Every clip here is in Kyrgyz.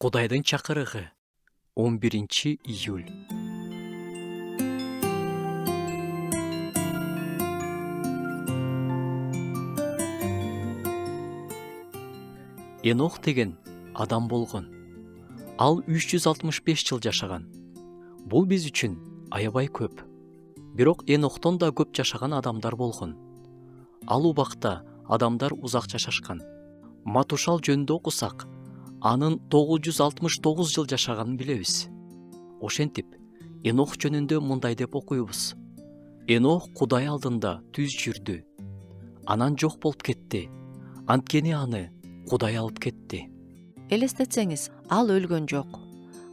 Кудайдын чакырыгы 11-июль. Энох деген адам болгон. Ал 365 жыл жашаган. Бул биз үчүн аябай көп. Бирок Энохтон да көп жашаган адамдар болгон. Ал убакта адамдар узак жашашкан. Матушал жөнүндө окусак, анын 969 жыл жашаганын билебиз. Ошентип, Энох жөнүндө мындай деп окуйбуз. Энох Кудай алдында түз жүрдү. Анан жок болуп кетти. Анткени аны Кудай алып кетти. Элестетсеңиз, ал өлгөн жок.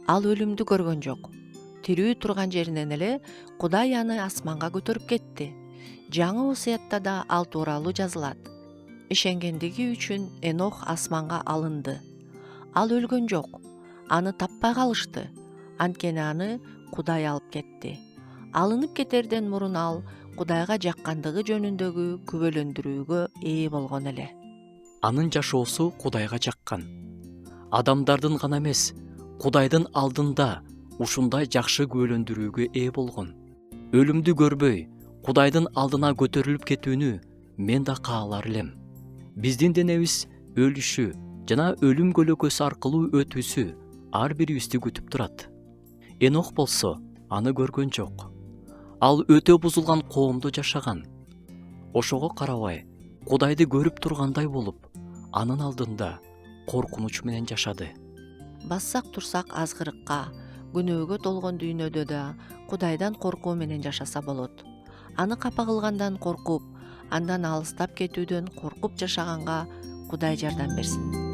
Ал өлүмдү көргөн жок. Тирүү турган жеринен эле Кудай аны асманга көтөрүп кетти. Жаңы осуятта да ал тууралуу жазылат. Ишенгендиги үчүн Энох асманга алынды. Ал өлгөн жок. Аны таппай калышты. Анткени аны Кудай алып кетти. Алынып кетерден мурун ал Кудайга жаккандыгы жөнүндөгү күбөлөндүрүүгө ээ болгон эле. Анын жашоосу Кудайга жаккан. Адамдардын гана эмес, Кудайдын алдында ушундай жакшы күбөлөндүрүүгө ээ болгон. Өлүмдү көрбөй, Кудайдын алдына көтөрүлүп кетүүнү мен да каалар элем. Биздин денебиз өлүшү жана өлүм көлөкөсү аркылуу өтүүсү ар бирибизди күтүп турат. Энох болсо аны көргөн жок. Ал өтө бузулган коомдо жашаган. Ошого карабай, Кудайды көрүп тургандай болуп, анын алдында коркунуч менен жашады. Бассак турсак азгырыкка, күнөөгө толгон дүйнөдө да Кудайдан коркуу менен жашаса болот. Аны капа кылгандан коркуп, андан алыстап кетүүдөн коркуп жашаганга Кудай жардам берсин.